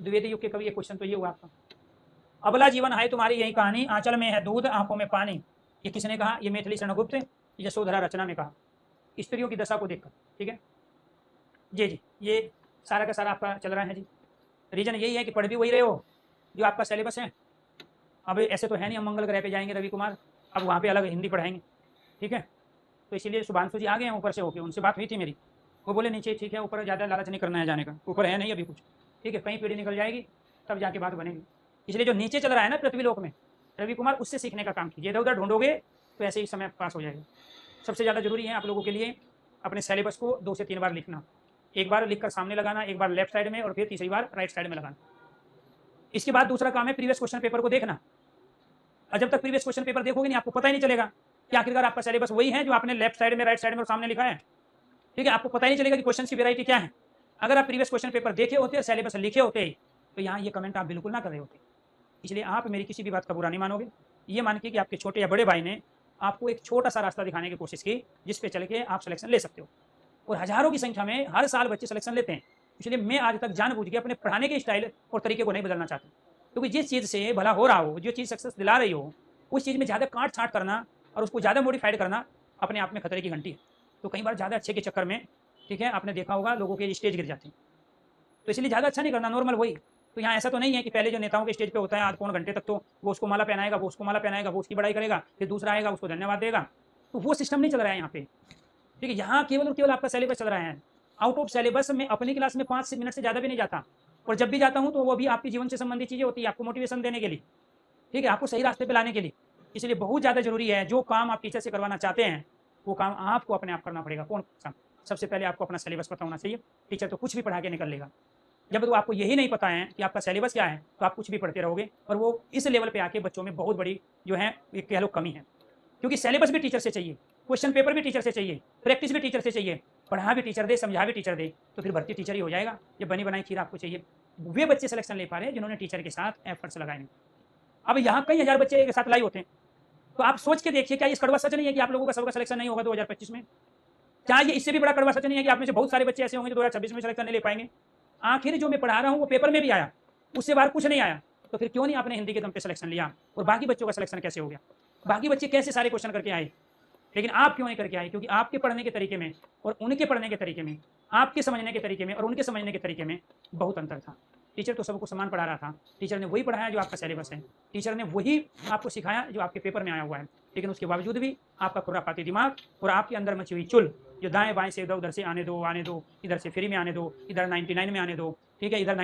द्विवेदी युग के कवि, ये क्वेश्चन तो ये हुआ आपका। अबला जीवन है तुम्हारी यही कहानी, आंचल में है दूध आंखों में पानी। ये किसने कहा? ये मैथिली शरणगुप्त यशोधरा रचना में कहा, स्त्रियों की दशा को देखकर। ठीक है जी, ये सारा का सारा आपका चल रहा है जी। रीजन यही है कि पढ़ भी वही रहे हो जो आपका सिलेबस है। अब ऐसे तो है नहीं हम मंगल ग्रह पे जाएंगे रवि कुमार, अब वहाँ पे अलग हिंदी पढ़ाएंगे। ठीक है, तो इसीलिए शुभांशु जी आ गए हैं ऊपर से होके, उनसे बात हुई थी मेरी, वो बोले नीचे ठीक है, ऊपर ज़्यादा लालच नहीं करना है जाने का, ऊपर है नहीं अभी कुछ। ठीक है, कहीं पीढ़ी निकल जाएगी तब जाके बात बनेगी। इसलिए जो नीचे चल रहा है ना पृथ्वीलोक में, रवि कुमार, उससे सीखने का काम कीजिए। इधर उधर ढूंढोगे तो ऐसे ही समय पास हो जाएगा। सबसे ज़्यादा जरूरी है आप लोगों के लिए अपने सिलेबस को 2 से 3 बार लिखना। एक बार लिखकर सामने लगाना, एक बार लेफ्ट साइड में, और फिर तीसरी बार राइट साइड में लगाना। इसके बाद दूसरा काम है प्रीवियस क्वेश्चन पेपर को देखना। और जब तक प्रीवियस क्वेश्चन पेपर देखोगे नहीं, आपको पता ही नहीं चलेगा कि आखिरकार आपका सिलेबस वही है जो आपने लेफ्ट साइड में, राइट साइड में और सामने लिखा है। ठीक है, आपको पता ही नहीं चलेगा कि क्वेश्चन की वैरायटी क्या है। अगर आप प्रीवियस क्वेश्चन पेपर देखे होते और सिलेबस लिखे होते तो यहाँ ये कमेंट आप बिल्कुल ना कर रहे होते। इसलिए आप मेरी किसी भी बात का बुरा नहीं मानोगे। ये मान के कि आपके छोटे या बड़े भाई ने आपको एक छोटा सा रास्ता दिखाने की कोशिश की जिस पे चल के आप सिलेक्शन ले सकते हो, और हजारों की संख्या में हर साल बच्चे सिलेक्शन लेते हैं। इसलिए मैं आज तक जानबूझ के अपने पढ़ाने के स्टाइल और तरीके को नहीं बदलना चाहता, क्योंकि जिस चीज़ से भला हो रहा हो, जो चीज़ सक्सेस दिला रही हो, उस चीज़ में ज़्यादा काट छाट करना और उसको ज़्यादा मॉडिफाइड करना अपने आप में खतरे की घंटी है। तो कई बार ज़्यादा अच्छे के चक्कर में, ठीक है, आपने देखा होगा लोगों के स्टेज गिर जाते हैं। तो इसलिए ज़्यादा अच्छा नहीं करना, नॉर्मल वही। तो यहाँ ऐसा तो नहीं है कि पहले जो नेताओं के स्टेज पे होता है आध पौन घंटे तक, तो वो उसको माला पहनाएगा, वो उसको माला पहनाएगा, वो उसकी बड़ाई करेगा, फिर दूसरा आएगा उसको धन्यवाद देगा। तो वो सिस्टम नहीं चल रहा है यहाँ पे। ठीक है, यहाँ केवल और केवल आपका सिलेबस चल रहा है। आउट ऑफ सिलेबस में अपनी क्लास में 5 मिनट से ज़्यादा भी नहीं जाता, और जब भी जाता हूँ तो वो भी आपके जीवन से संबंधित चीज़ें होती है, आपको मोटिवेशन देने के लिए। ठीक है, आपको सही रास्ते पे लाने के लिए। इसलिए बहुत ज़्यादा जरूरी है, जो काम आप टीचर से करवाना चाहते हैं वो काम आपको अपने आप करना पड़ेगा। कौन सा? सबसे पहले आपको अपना सिलेबस पता होना चाहिए। टीचर तो कुछ भी पढ़ा के निकल लेगा। जब तो आपको यही नहीं पता है कि आपका सिलेबस क्या है, तो आप कुछ भी पढ़ते रहोगे, और वो इस लेवल पे आके बच्चों में बहुत बड़ी जो है एक कह लो कमी है। क्योंकि सिलेबस भी टीचर से चाहिए, क्वेश्चन पेपर भी टीचर से चाहिए, प्रैक्टिस भी टीचर से चाहिए, पढ़ा भी टीचर दे, समझा भी टीचर दे, तो फिर भर्ती टीचर ही हो जाएगा। ये बनी बनाई खीर आपको चाहिए। वे बच्चे सिलेक्शन ले पा रहे हैं जिन्होंने टीचर के साथ एफर्ट्स लगाए हैं। अब यहाँ कई हजार बच्चे एक साथ लाई होते हैं, तो आप सोच के देखिए, क्या ये कड़वा सच नहीं है कि आप लोगों का सबका सिलेक्शन नहीं होगा 2025 में? क्या ये इससे भी बड़ा कड़वा सच नहीं है कि आप में से बहुत सारे बच्चे ऐसे होंगे जो 2026 में सिलेक्शन नहीं ले पाएंगे? आखिर जो मैं पढ़ा रहा हूँ वो पेपर में भी आया, उससे बाहर कुछ नहीं आया, तो फिर क्यों नहीं आपने हिंदी के दम पे सिलेक्शन लिया? और बाकी बच्चों का सिलेक्शन कैसे हो गया? बाकी बच्चे कैसे सारे क्वेश्चन करके आए, लेकिन आप क्यों नहीं करके आए? क्योंकि आपके पढ़ने के तरीके में और उनके पढ़ने के तरीके में, आपके समझने के तरीके में और उनके समझने के तरीके में बहुत अंतर था। टीचर तो सबको समान पढ़ा रहा था, टीचर ने वही पढ़ाया जो आपका सिलेबस है, टीचर ने वही आपको सिखाया जो आपके पेपर में आया हुआ है। लेकिन उसके बावजूद भी आपका खुरापाती दिमाग और आपके अंदर मची हुई चुल, जो दाएं बाएं से इधर उधर से आने दो, इधर से फ्री में आने दो, इधर 99 में आने दो, ठीक है, इधर